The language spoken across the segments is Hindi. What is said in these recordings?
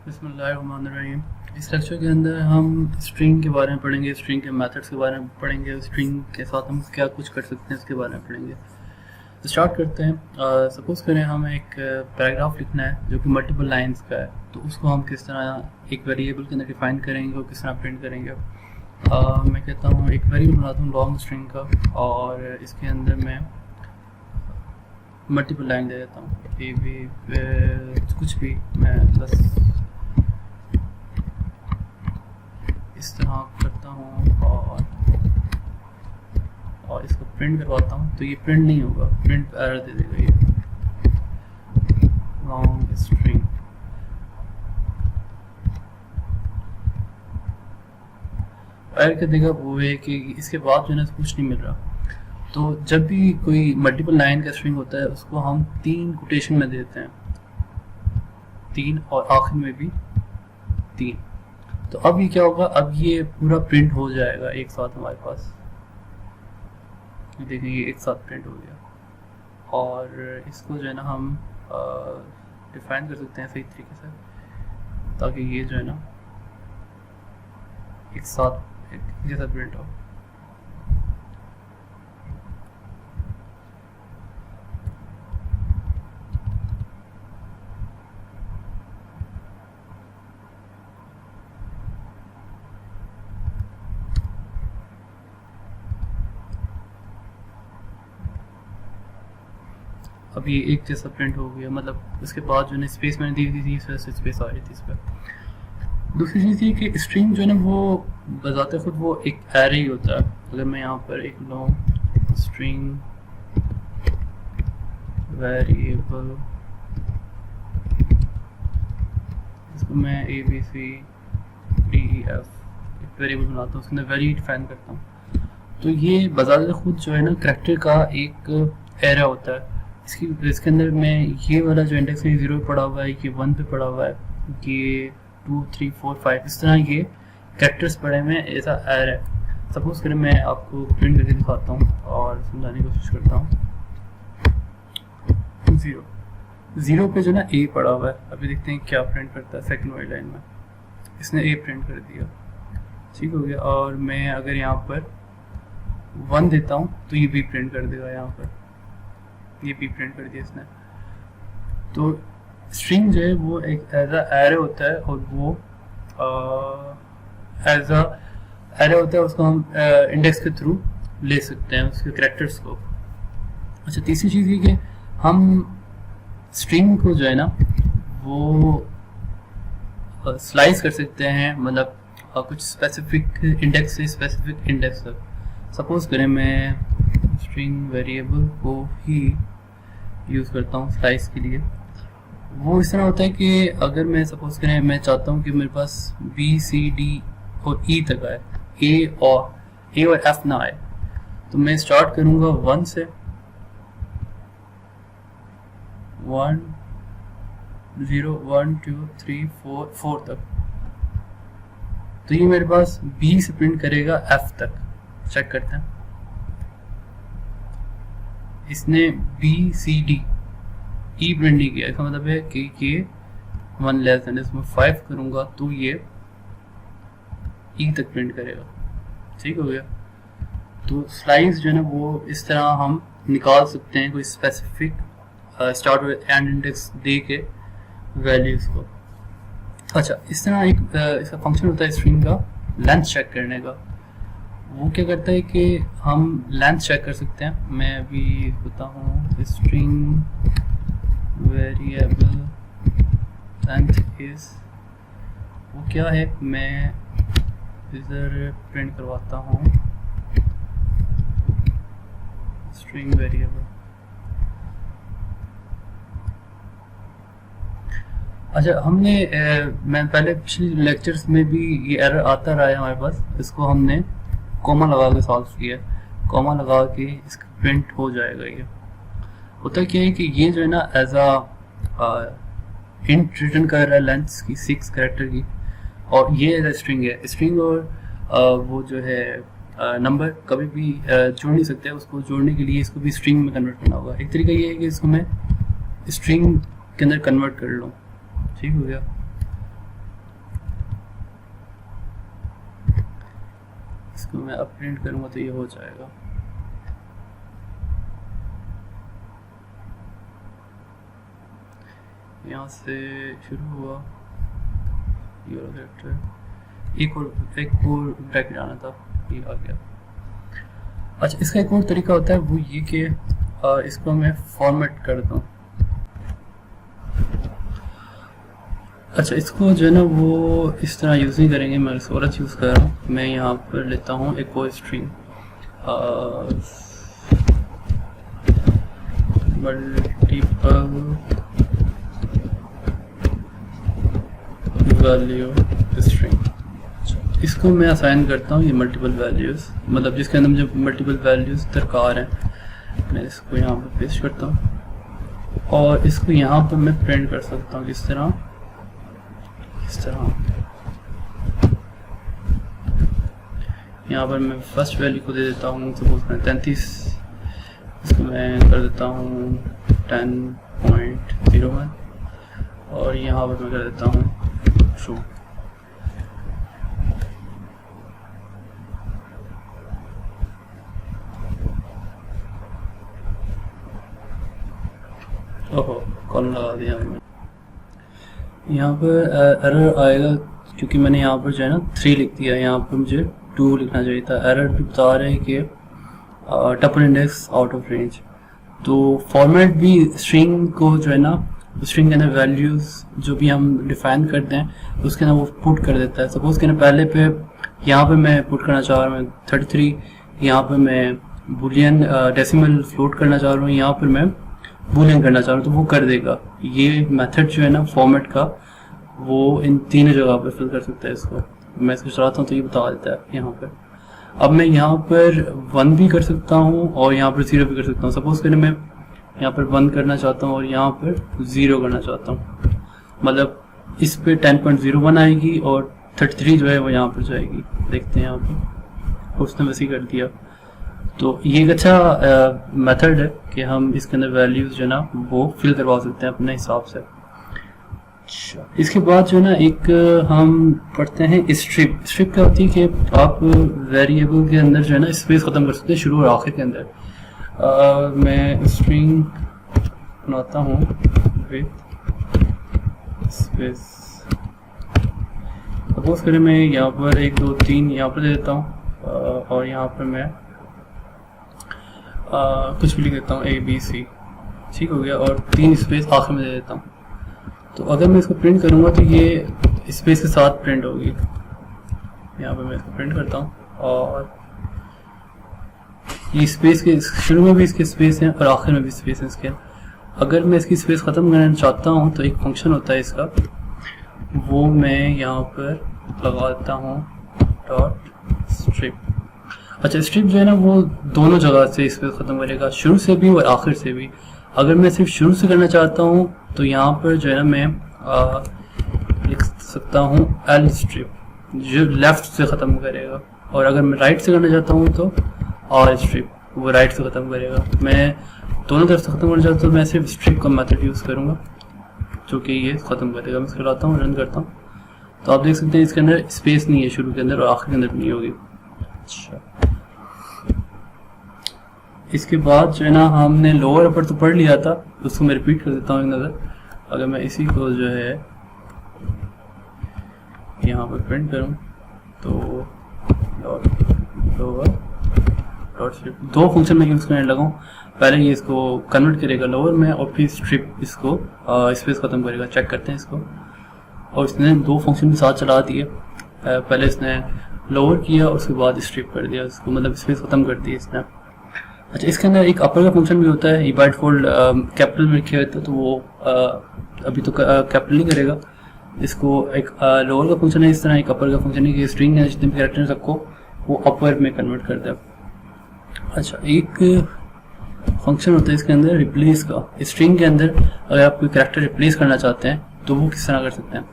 बिस्मिल्लाहिर्रहमानिर्रहीम। इस लेक्चर के अंदर हम स्ट्रिंग के बारे में पढ़ेंगे, स्ट्रिंग के मेथड्स के बारे में पढ़ेंगे, स्ट्रिंग के साथ हम क्या कुछ कर सकते हैं इसके बारे में पढ़ेंगे। तो स्टार्ट करते हैं। सपोज़ करें हमें एक पैराग्राफ लिखना है जो कि मल्टीपल लाइंस का है, तो उसको हम किस तरह एक वेरिएबल के अंदर डिफाइन करेंगे और किस तरह प्रिंट करेंगे। मैं कहता हूँ एक वेरिएबल बनाता हूँ लॉन्ग स्ट्रिंग का, और इसके अंदर मैं मल्टीपल लाइन दे देता हूँ, ए बी कुछ भी, मैं बस इस तरह करता हूँ और इसको प्रिंट करवाता हूँ। तो ये प्रिंट नहीं होगा, प्रिंट एरर दे देगा ये लॉन्ग स्ट्रिंग। एरर क्या देगा वो है कि इसके बाद जो है कुछ नहीं मिल रहा। तो जब भी कोई मल्टीपल लाइन का स्ट्रिंग होता है उसको हम 3 कोटेशन में देते हैं, 3 और आखिर में भी 3। तो अब ये क्या होगा, अब ये पूरा प्रिंट हो जाएगा एक साथ हमारे पास। देखिए ये एक साथ प्रिंट हो गया, और इसको जो है ना हम डिफाइन कर सकते हैं सही तरीके से, ताकि ये जो है ना एक साथ एक जैसा प्रिंट हो। अब ये एक जैसा प्रिंट हो गया, मतलब उसके बाद जो है स्पेस मैंने दी थी इस वजह से स्पेस आ रही थी इस पर। दूसरी चीज़ ये कि स्ट्रिंग जो है ना वो बजाते खुद वो एक एरे ही होता है। अगर मैं यहाँ पर एक लॉन्ग स्ट्रिंग वेरिएबल, इसको मैं A B C D E F एक वेरिएबल बनाता हूँ, उसके अंदर वैल्यू डिफाइन करता हूँ, तो ये बजाते खुद जो है ना करैक्टर का एक एरे होता है। इसके अंदर मैं ये वाला जो इंडेक्स है 0 पे पड़ा हुआ है, ये 1 पे पड़ा हुआ है, ये 2 3 4 5 इस तरह ये कैरेक्टर्स पड़े हुए हैं, ऐसा एरे है। सपोज करें मैं आपको प्रिंट करके दिखाता हूँ और समझाने की कोशिश करता हूँ। 0 पे जो ना ए पड़ा हुआ है, अभी देखते हैं क्या प्रिंट करता है। सेकंड वाली लाइन में इसने ए प्रिंट कर दिया, ठीक हो गया। और मैं अगर यहाँ पर 1 देता हूँ तो ये बी प्रिंट कर देगा, यहाँ पर ये बी प्रिंट कर दिया इसने। तो स्ट्रिंग जो है वो एक एज अ एरे होता है, और वो एज अ एरे होता है, उसको हम इंडेक्स के थ्रू ले सकते हैं उसके कैरेक्टर्स को। अच्छा, तीसरी चीज़ ये कि हम स्ट्रिंग को जो है ना वो स्लाइस कर सकते हैं, मतलब कुछ स्पेसिफिक इंडेक्स से स्पेसिफिक इंडेक्स तक। सपोज करें मैं स्ट्रिंग वेरिएबल को ही यूज़ करता हूँ स्लाइस के लिए। वो इस तरह होता है कि अगर मैं सपोज करें मैं चाहता हूँ कि मेरे पास बी सी डी और ई तक आए, ए और एफ ना आए, तो मैं स्टार्ट करूँगा 1 से 1 0 1 2 3 4 तक। तो ये मेरे पास बी से प्रिंट करेगा एफ तक। चेक करते हैं, इसने B C D E print नहीं किया, इसका मतलब है कि ये 1 लेस देन, इसमें 5 करूंगा तो ये ई तक प्रिंट करेगा, ठीक हो गया। तो स्लाइस जो है ना वो इस तरह हम निकाल सकते हैं कोई specific start with and index दे के वैल्यूज को। अच्छा, इस तरह एक इसका फंक्शन होता है स्ट्रिंग का लेंथ चेक करने का। वो क्या करता है कि हम लेंथ चेक कर सकते हैं। मैं अभी बताऊँ, स्ट्रिंग वेरिएबल लेंथ इज, वो क्या है, मैं इधर प्रिंट करवाता हूँ स्ट्रिंग वेरिएबल। अच्छा, हमने मैं पहले पिछले लेक्चर्स में भी ये एरर आता रहा है हमारे पास, इसको हमने कॉमा लगा के सॉल्व किया। कॉमा लगा के इसका प्रिंट हो जाएगा। ये होता क्या है कि ये जो है ना एज अ इंट रिटर्न कर रहा है लेंथ की 6 कैरेक्टर की, और ये एज अ स्ट्रिंग है। स्ट्रिंग और वो जो है नंबर कभी भी जोड़ नहीं सकते, उसको जोड़ने के लिए इसको भी स्ट्रिंग में कन्वर्ट करना होगा। एक तरीका ये है कि इसको मैं स्ट्रिंग के अंदर कन्वर्ट कर लूँ, ठीक हो गया। इसको मैं अब प्रिंट करूँगा तो ये हो जाएगा। यहाँ से शुरू हुआ एक और ब्रैकेट आना था, ये आ गया। अच्छा, इसका एक और तरीका होता है, वो ये कि इसको मैं फॉर्मेट कर दूँ। अच्छा, इसको जो है ना वो इस तरह यूज़ नहीं करेंगे, मैं इसको और यूज़ कर रहा हूँ। मैं यहाँ पर लेता हूँ एक और स्ट्रिंग मल्टीपल वैल्यू स्ट्रिंग। इसको मैं असाइन करता हूँ ये मल्टीपल वैल्यूज़, मतलब जिसके अंदर मुझे मल्टीपल वैल्यूज़ दरकार हैं। मैं इसको यहाँ पर पेस्ट करता हूँ और इसको यहाँ पर मैं प्रिंट कर सकता हूँ इस तरह। यहाँ पर मैं फर्स्ट वैल्यू को दे देता हूँ, सपोज मैं 33, इसको मैं कर देता हूँ 10.01 और यहाँ पर मैं कर देता हूँ ट्रू। ओहो, कॉलम लगा दिया मैंने। यहाँ पर एरर आएगा क्योंकि मैंने यहाँ पर जो है ना 3 लिख दिया, यहाँ पर मुझे 2 लिखना चाहिए था। एरर भी बता रहे हैं कि tuple index out of range. तो फॉर्मेट भी स्ट्रिंग को जो है ना, स्ट्रिंग के अंदर वैल्यूज़ जो भी हम डिफाइन करते हैं उसके अंदर वो पुट कर देता है। सपोज के ना पहले पे यहाँ पे मैं पुट करना चाह रहा हूँ 33, यहाँ पर मैं बुलियन डेसिमल फ्लोट करना चाह रहा हूँ, यहाँ पर मैं बूलियन करना चाह रहा हूँ, तो वो कर देगा। ये मेथड जो है ना फॉर्मेट का, वो इन तीनों जगह पर फिल कर सकता है इसको। मैं इसको चलाता हूँ तो ये बता देता है यहाँ पर। अब मैं यहाँ पर 1 भी कर सकता हूँ और यहाँ पर 0 भी कर सकता हूँ। सपोज करें मैं यहाँ पर 1 करना चाहता हूँ और यहाँ पर 0 करना चाहता हूँ, मतलब इस पे 10.01 आएगी और 33 जो है वो यहाँ पर जाएगी। देखते हैं यहाँ पर, उसने वैसे ही कर दिया। तो ये एक अच्छा मेथड है कि हम इसके अंदर वैल्यूज़ जो है ना वो फिल करवा सकते हैं अपने हिसाब से। अच्छा, इसके बाद जो है ना एक हम पढ़ते हैं स्ट्रिप। स्ट्रिप क्या होती है कि आप वेरिएबल के अंदर जो है ना स्पेस ख़त्म कर सकते हैं शुरू और आखिर के अंदर। मैं स्ट्रिंग बनाता हूँ विथ स्पेस। सपोज करें मैं यहाँ पर 1 2 3 यहाँ पर दे देता हूँ और यहाँ पर मैं कुछ भी लिख देता हूँ ABC, ठीक हो गया, और 3 स्पेस आखिर में दे देता हूँ। तो अगर मैं इसको प्रिंट करूँगा तो ये स्पेस के साथ प्रिंट होगी। यहाँ पर मैं इसको प्रिंट करता हूँ और ये स्पेस के शुरू में भी इसके स्पेस हैं और आखिर में भी स्पेस है इसके। अगर मैं इसकी स्पेस ख़त्म करना चाहता हूँ तो एक फंक्शन होता है इसका, वो मैं यहाँ पर लगा देता हूँ डॉट स्ट्रिप। अच्छा, स्ट्रिप जो है ना वो दोनों जगह से स्पेस ख़त्म करेगा, शुरू से भी और आखिर से भी। अगर मैं सिर्फ शुरू से करना चाहता हूँ तो यहाँ पर जो है ना मैं लिख सकता हूँ एल स्ट्रिप, जो लेफ़्ट से ख़त्म करेगा, और अगर मैं राइट से करना चाहता हूँ तो आर स्ट्रिप, वो राइट से ख़त्म करेगा। मैं दोनों तरफ से ख़त्म करना चाहता हूँ तो मैं सिर्फ स्ट्रिप का मेथड यूज़ करूँगा जो कि ये ख़त्म करेगा। मैं इसको लाता हूँ, रन करता हूँ, तो आप देख सकते हैं इसके अंदर स्पेस नहीं है, शुरू के अंदर और आखिर के अंदर नहीं होगी। अच्छा, इसके बाद जो है ना हमने लोअर अपर तो पढ़ लिया था, उसको मैं रिपीट कर देता हूँ एक नज़र। अगर मैं इसी को जो है यहाँ पर प्रिंट करूँ तो लोअर डॉट स्ट्रिप, 2 फंक्शन में यूज़ करने लगा हूँ। पहले ये इसको कन्वर्ट करेगा लोअर में और फिर स्ट्रिप इसको स्पेस ख़त्म करेगा। चेक करते हैं इसको, और इसने 2 फंक्शन भी साथ चला दिए। पहले इसने लोअर किया और उसके बाद स्ट्रिप कर दिया इसको, मतलब स्पेस ख़त्म कर दी इसने। अच्छा, इसके अंदर एक अपर का फंक्शन भी होता है, ये बाय डिफ़ॉल्ट कैपिटल में लिखे होते हैं, तो वो अभी तो कैपिटल नहीं करेगा इसको। एक लोअर का फंक्शन है इस तरह, एक अपर का फंक्शन है कि स्ट्रिंग है जितने भी कैरेक्टर सबको वो अपर में कन्वर्ट कर दे। अच्छा, एक फंक्शन होता है इसके अंदर रिप्लेस का। स्ट्रिंग के अंदर अगर आप कोई कैरेक्टर रिप्लेस करना चाहते हैं तो वो किस तरह कर सकते हैं।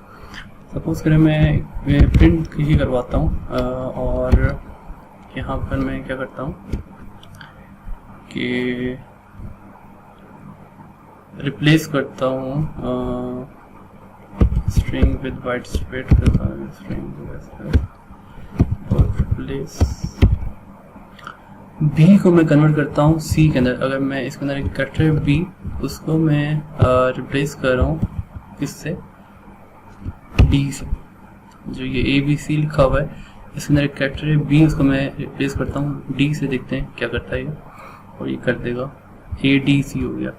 सपोज करें मैं प्रिंट ही करवाता हूँ और यहाँ पर मैं क्या करता हूँ कि रिप्लेस करता हूँ स्ट्रिंग विद वाइट स्पेस करता हूँ स्ट्रिंग और रिप्लेस बी को मैं कन्वर्ट करता हूँ सी के अंदर। अगर मैं इसके अंदर एक कैरेक्टर है बी, उसको मैं रिप्लेस कर रहा हूँ किससे, डी से। जो ये ए बी सी लिखा हुआ है इसके अंदर एक कैरेक्टर है बी, उसको मैं रिप्लेस करता हूँ डी से। देखते हैं क्या करता है ये, और ये कर देगा ए डी सी हो गया।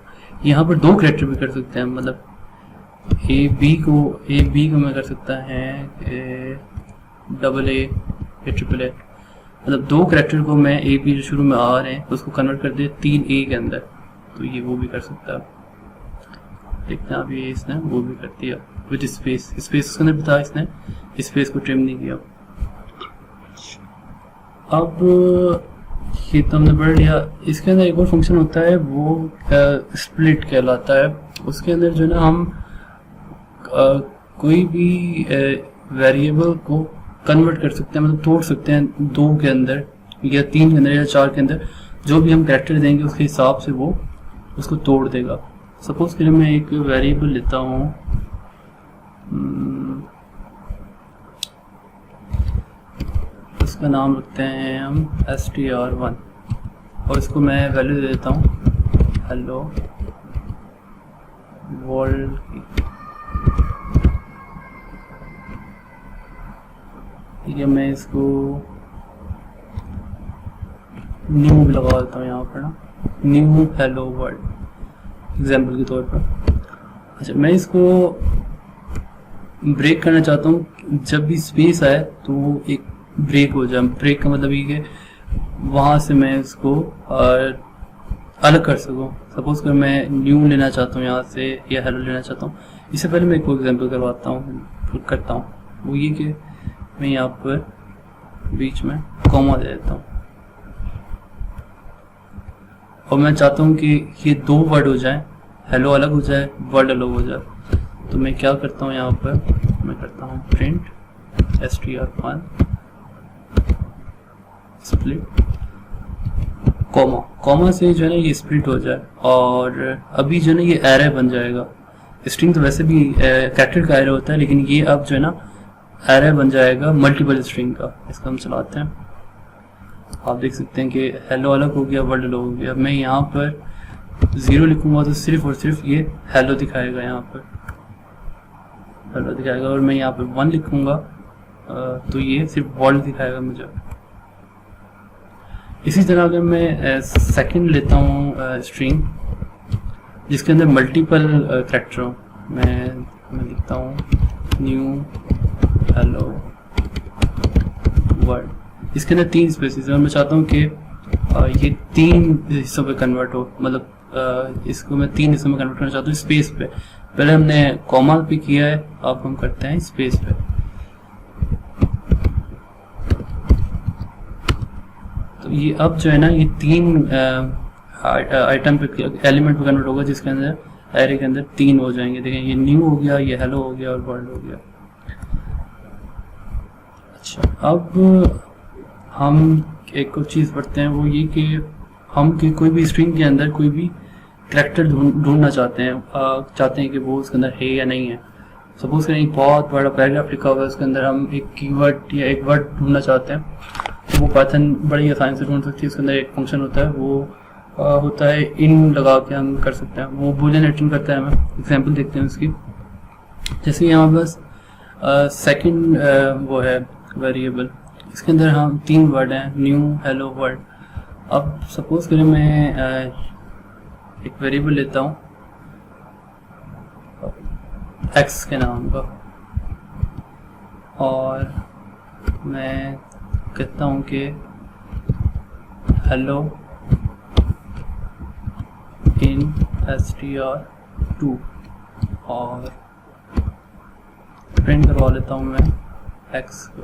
यहाँ पर दो कैरेक्टर भी कर सकते हैं, मतलब ए बी को मैं कर सकता है डबल ए ट्रिपल ए, मतलब दो कैरेक्टर को मैं ए बी जो शुरू में आ रहे हैं उसको कन्वर्ट कर दिया 3A के अंदर, तो ये वो भी कर सकता है। देखते हैं अभी इसने वो भी कर दिया विद स्पेस उसके अंदर बताया, इसने स्पेस को ट्रिम नहीं किया। अब ये तो हमने पढ़ लिया। इसके अंदर एक और फंक्शन होता है वो स्प्लिट कहलाता है। उसके अंदर जो है ना हम कोई भी वेरिएबल को कन्वर्ट कर सकते हैं, मतलब तोड़ सकते हैं 2 के अंदर या 3 के अंदर या 4 के अंदर। जो भी हम कैरेक्टर देंगे उसके हिसाब से वो उसको तोड़ देगा। सपोज के लिए मैं एक वेरिएबल लेता हूँ, उसका नाम रखते हैं हम str1, और इसको मैं वैल्यू दे देता हूँ हेलो वर्ल्ड की। ठीक है, मैं इसको न्यू भी लगा देता हूँ यहाँ पर ना, न्यू हेलो वर्ल्ड एग्जाम्पल के तौर पर। अच्छा, मैं इसको ब्रेक करना चाहता हूँ। जब भी स्पेस आए तो एक ब्रेक हो जाए। ब्रेक का मतलब ये कि वहाँ से मैं इसको अलग कर सकूँ। सपोज कर मैं न्यू लेना चाहता हूँ यहाँ से या हेलो लेना चाहता हूँ। इससे पहले मैं एक एग्जाम्पल करवाता हूँ करता हूँ, वो ये कि मैं यहाँ पर बीच में कॉमा दे देता हूँ और मैं चाहता हूँ कि ये 2 वर्ड हो जाए, हेलो अलग हो जाए, वर्ड अलग हो जाए। तो मैं क्या करता हूँ, यहाँ पर मैं करता हूँ प्रिंट str1 स्प्लिट कॉमा से जो है ना ये स्प्लिट हो जाए, और अभी जो है ना ये एरे बन जाएगा। स्ट्रिंग तो वैसे भी कैरेक्टर का एरे होता है, लेकिन ये अब जो है ना एरे बन जाएगा मल्टीपल स्ट्रिंग का। इसका हम चलाते हैं, आप देख सकते हैं कि हेलो अलग हो गया, वर्ड अलग हो गया। मैं यहाँ पर 0 लिखूंगा तो सिर्फ और सिर्फ ये हेलो दिखाएगा, यहाँ पर हेलो दिखाएगा। और मैं यहाँ पर 1 लिखूंगा तो ये सिर्फ वर्ड दिखाएगा मुझे। इसी तरह अगर मैं सेकंड लेता हूँ स्ट्रिंग जिसके अंदर मल्टीपल कैरेक्टर हो, मैं लिखता हूँ न्यू हेलो वर्ड। इसके अंदर 3 स्पेसेस है और मैं चाहता हूँ कि ये 3 हिस्सों पे कन्वर्ट हो, मतलब इसको मैं 3 हिस्सों में कन्वर्ट करना चाहता हूँ स्पेस पे। पहले हमने कॉमा पे किया है, अब हम करते हैं स्पेस पे। तो ये अब जो है ना ये 3 आइटम पे एलिमेंट पे कन्वर्ट होगा, जिसके अंदर एरे के अंदर 3 हो जाएंगे। देखें ये न्यू हो गया, ये हेलो हो गया और वर्ल्ड हो गया। अच्छा, अब हम एक और चीज़ पढ़ते हैं, वो ये कि हम कोई भी स्ट्रिंग के अंदर कोई भी कैरेक्टर ढूंढना चाहते हैं कि वो उसके अंदर है या नहीं है। सपोज करें एक बहुत बड़ा पैराग्राफ लिखा हुआ है, उसके अंदर हम एक कीवर्ड या एक वर्ड ढूंढना चाहते हैं, तो वो पाइथन बड़ी आसानी से ढूंढ सकती है। उसके अंदर एक फंक्शन होता है, वो होता है इन लगा के हम कर सकते हैं। वो बूलियन रिटर्न करता है। हमें एग्जांपल देखते हैं उसकी। जैसे यहाँ बस सेकंड वो है वेरिएबल, इसके अंदर हम 3 वर्ड हैं, न्यू हेलो वर्ड। अब सपोज करें मैं एक वेरिएबल लेता हूँ x के नाम का, और मैं कहता हूँ कि हेलो इन str2 और प्रिंट करवा लेता हूँ मैं x को,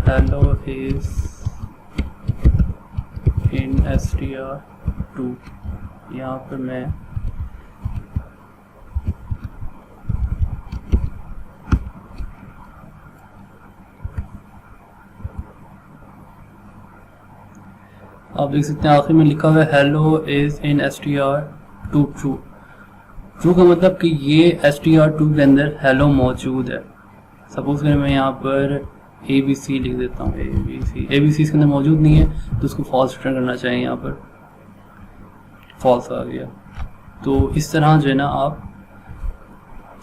हेलो इज इन str2। यहाँ पर मैं आप देख सकते हैं आखिर में लिखा हुआ है hello is in str2 true. True का मतलब कि ये str2 के अंदर हेलो मौजूद है। सपोज करें मैं यहाँ पर ABC लिख देता हूँ, ABC इसके अंदर मौजूद नहीं है तो उसको फॉल्स रिटर्न करना चाहिए, यहाँ पर फॉल्स आ गया। तो इस तरह जो है ना आप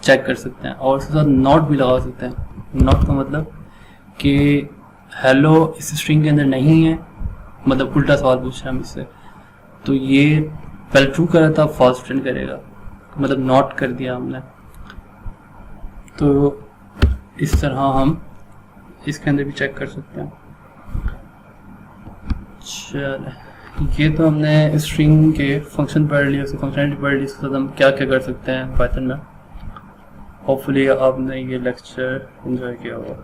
चेक कर सकते हैं, और उसके साथ नॉट भी लगा सकते हैं। नॉट का मतलब कि हेलो इस स्ट्रिंग के अंदर नहीं है, मतलब उल्टा सवाल पूछ रहे हैं हम इससे, तो ये पहले ट्रू कर रहा था, फॉल्स रिटर्न करेगा, मतलब नॉट कर दिया हमने। तो इस तरह हम इसके अंदर भी चेक कर सकते हैं। चल, ये तो हमने स्ट्रिंग के फंक्शन पढ़ लिया, उसकी फंक्शनलिटी पढ़ ली, उसके साथ हम क्या क्या कर सकते हैं पाइथन में। होपफुली आपने ये लेक्चर एंजॉय किया होगा।